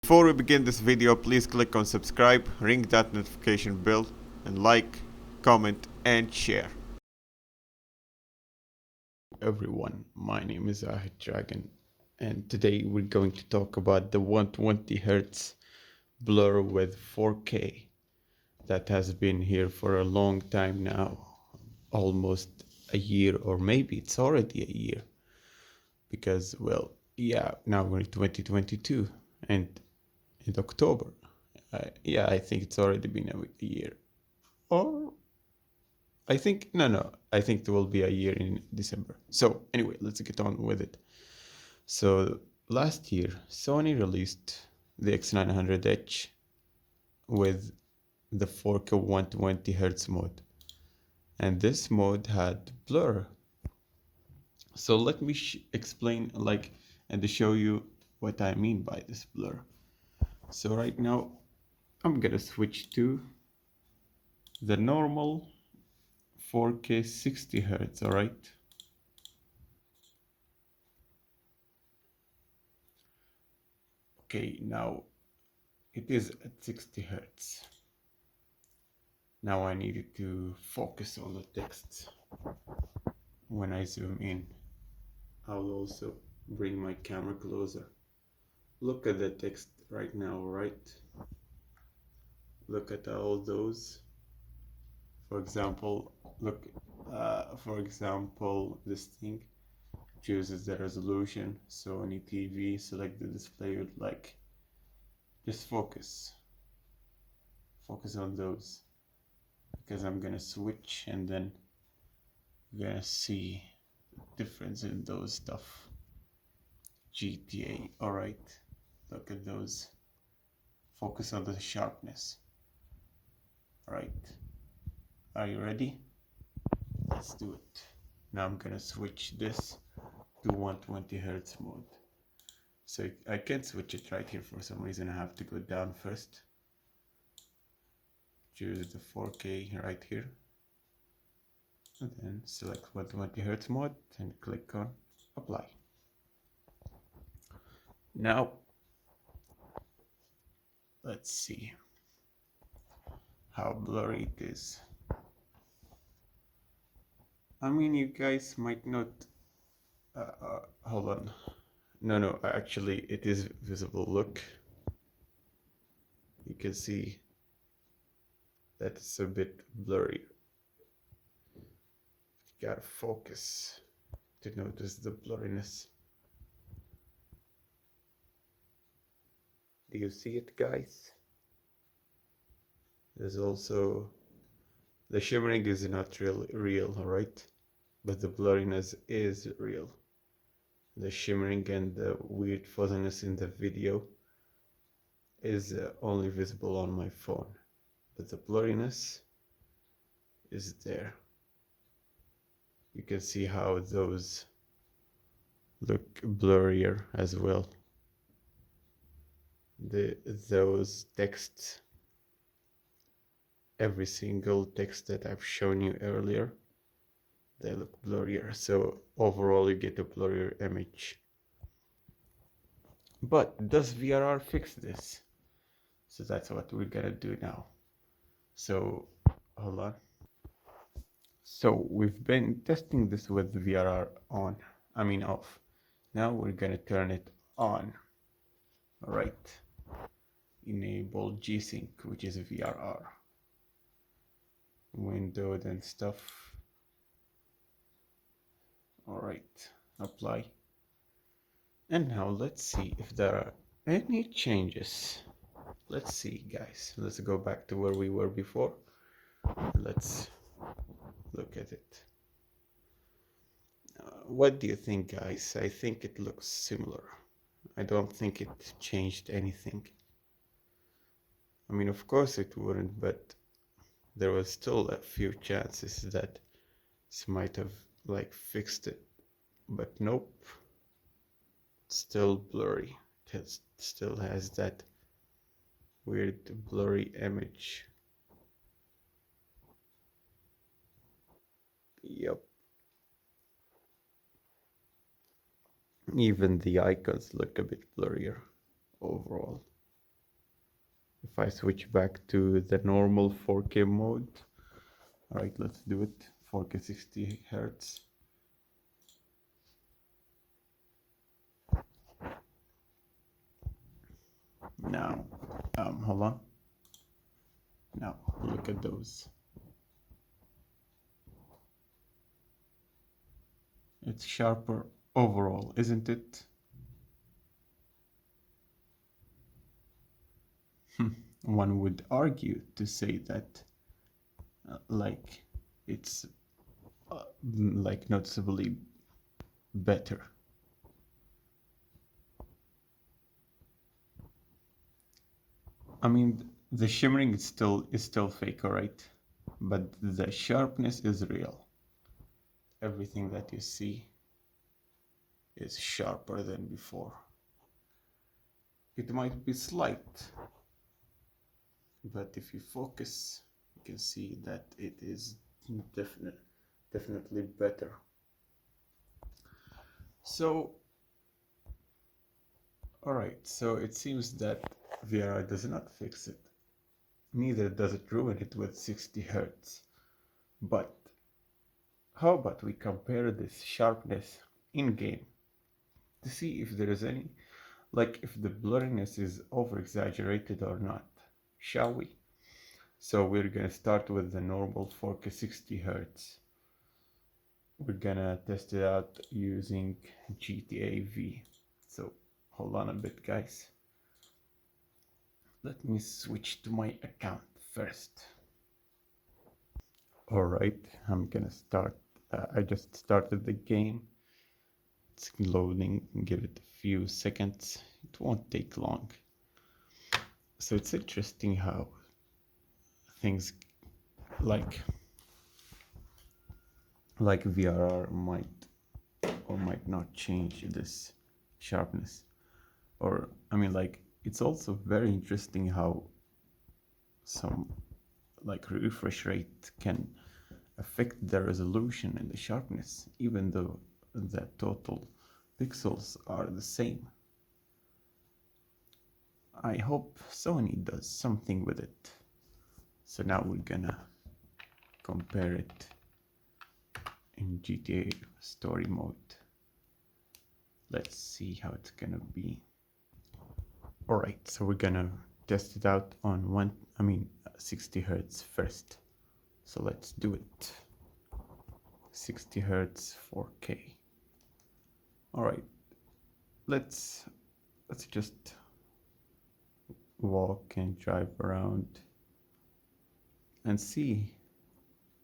Before we begin this video, please click on subscribe, ring that notification bell, and like, comment, and share. Everyone, my name is Ahid Dragon, and today we're going to talk about the 120 Hz blur with 4K that has been here for a long time now, almost a year, or maybe it's already a year, because, well, yeah, now we're in 2022, and in October. I think it's already been a year. Or I think, no, I think there will be a year in December. So anyway, let's get on with it. So last year, Sony released the X900H with the 4K 120 Hz mode. And this mode had blur. So let me explain and show you what I mean by this blur. So right now, I'm gonna switch to the normal 4K 60 Hz, alright? Okay, now it is at 60 Hz. Now I needed to focus on the text. When I zoom in, I'll also bring my camera closer. Look at the text right now, right? Look at all those. For example, this thing chooses the resolution, Sony TV, select the display you'd like. Just focus on those, because I'm gonna switch and then you're gonna see the difference in those stuff. GTA, alright, look at those. Focus on the sharpness. Alright, are you ready? Let's do it. Now I'm gonna switch this to 120 Hz mode. So I can't switch it right here for some reason. I have to go down first. Choose the 4K right here. And then select 120 Hz mode and click on apply. Now, let's see how blurry it is. I mean, you guys might not, hold on. No, actually it is visible. Look, you can see that it's a bit blurry. You gotta focus to notice the blurriness. Do you see it, guys? There's also the shimmering is not real, alright? But the blurriness is real. The shimmering and the weird fuzziness in the video is only visible on my phone, but the blurriness is there. You can see how those look blurrier as well. Those texts, every single text that I've shown you earlier, they look blurrier. So overall you get a blurrier image. But does VRR fix this? So that's what we're gonna do now. So hold on. So we've been testing this with VRR off. Now we're gonna turn it on. Alright. Enable G-Sync, which is VRR. Windowed and stuff. Alright, apply. And now let's see if there are any changes. Let's see, guys. Let's go back to where we were before. Let's look at it. What do you think, guys? I think it looks similar. I don't think it changed anything. I mean, of course it wouldn't, but there was still a few chances that this might have fixed it. But nope. It's still blurry. It still has that weird blurry image. Yep. Even the icons look a bit blurrier overall. if I switch back to the normal 4K mode. All right, let's do it. 4K 60 Hertz. Now, hold on. Now, look at those. It's sharper overall, isn't it? One would argue to say that like it's like noticeably better. I mean, the shimmering is still fake, alright? But the sharpness is real. Everything that you see is sharper than before. It might be slight, but if you focus, you can see that it is definitely better. So, alright, so it seems that VRR does not fix it. Neither does it ruin it with 60 Hz. But how about we compare this sharpness in-game to see if there is any, like if the blurriness is over-exaggerated or not, shall we? So we're gonna start with the normal 4K 60 Hz. We're gonna test it out using GTA V. So hold on a bit, guys. Let me switch to my account first. Alright, I'm gonna start. I just started the game. It's loading, give it a few seconds. It won't take long. So it's interesting how things like VRR might or might not change this sharpness. Or I mean, like, it's also very interesting how some like refresh rate can affect the resolution and the sharpness, even though the total pixels are the same. I hope Sony does something with it. So now we're gonna compare it in GTA story mode. Let's see how it's gonna be. Alright, so we're gonna test it out on 60 Hz first. So let's do it. 60 Hz 4K. Alright, let's just walk and drive around and see.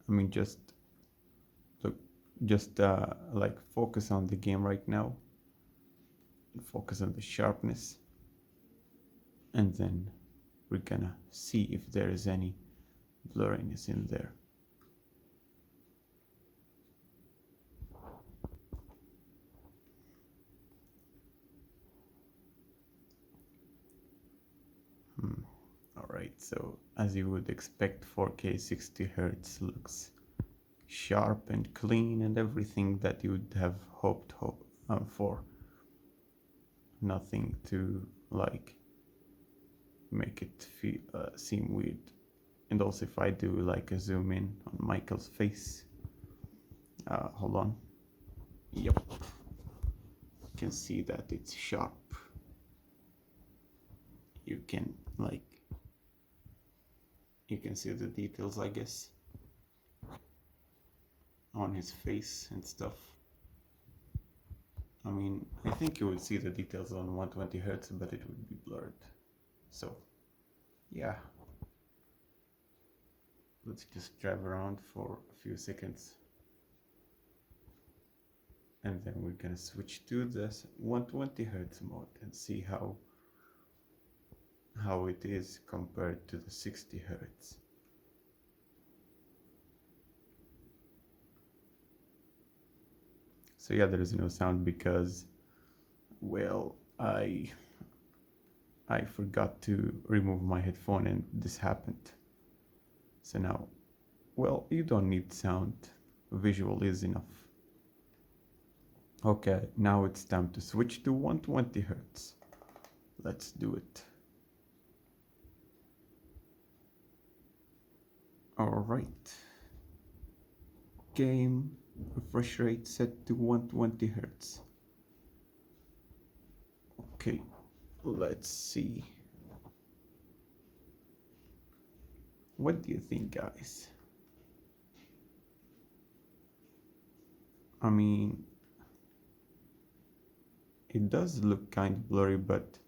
I mean, just look, just like focus on the game right now, focus on the sharpness, and then we're gonna see if there is any blurriness in there. Alright, so as you would expect, 4K 60 Hz looks sharp and clean and everything that you would have hoped for. Nothing to like make it seem weird. And also, if I do like a zoom in on Michael's face, hold on. Yep, you can see that it's sharp. You can see the details, I guess, on his face and stuff. I mean, I think you would see the details on 120 Hz, but it would be blurred. So, yeah. Let's just drive around for a few seconds. And then we're gonna switch to this 120 Hz mode and see how it is compared to the 60 Hz. So yeah, there is no sound because, well, I forgot to remove my headphone and this happened. So now, well, you don't need sound, visual is enough. Okay, now it's time to switch to 120 Hz. Let's do it. Alright. Game refresh rate set to 120 Hz. Okay, let's see. What do you think, guys? I mean, it does look kind of blurry, but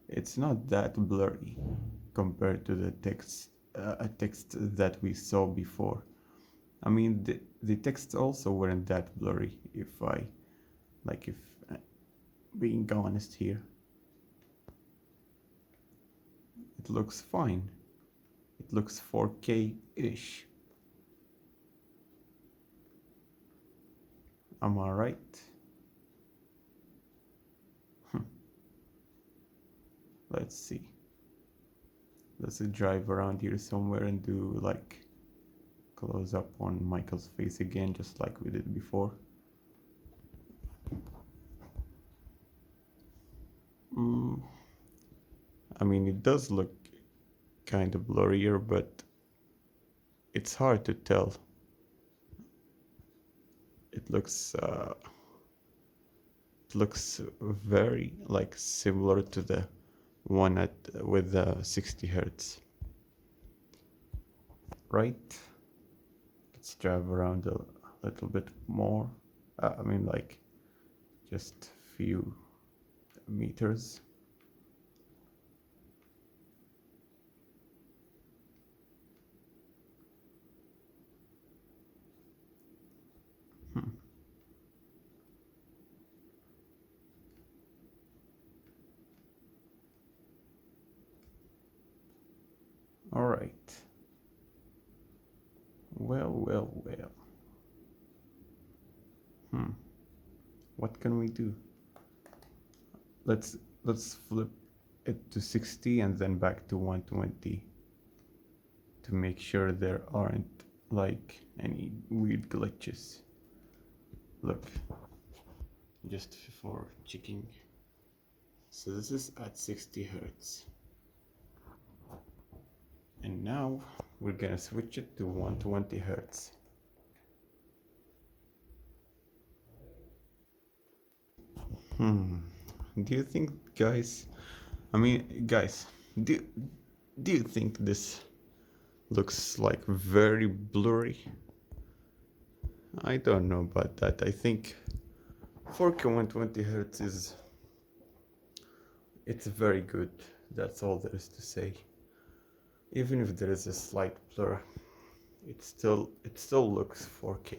it's not that blurry compared to the text that we saw before. I mean, the texts also weren't that blurry, if being honest here. It looks fine. It looks 4K-ish. Am I right? Let's see. Let's drive around here somewhere and do like close up on Michael's face again, just like we did before. I mean, it does look kind of blurrier, but it's hard to tell. It looks very like similar to the one with the 60 Hz. Right? Let's drive around a little bit more. I mean, like just few meters. All right. Well. What can we do? Let's flip it to 60 and then back to 120 to make sure there aren't like any weird glitches. Look, just for checking. So this is at 60 Hz. And now we're gonna switch it to 120 Hz. Do you think, guys, do you think this looks like very blurry? I don't know about that. I think 4K 120 Hz it's very good. That's all there is to say. Even if there is a slight blur, it still looks 4K.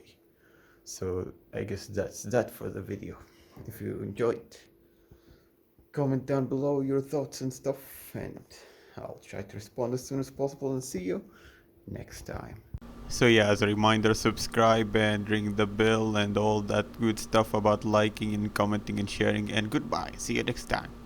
So I guess that's that for the video. If you enjoyed, comment down below your thoughts and stuff, and I'll try to respond as soon as possible, and see you next time. So yeah, as a reminder, subscribe and ring the bell and all that good stuff about liking and commenting and sharing, and goodbye. See you next time.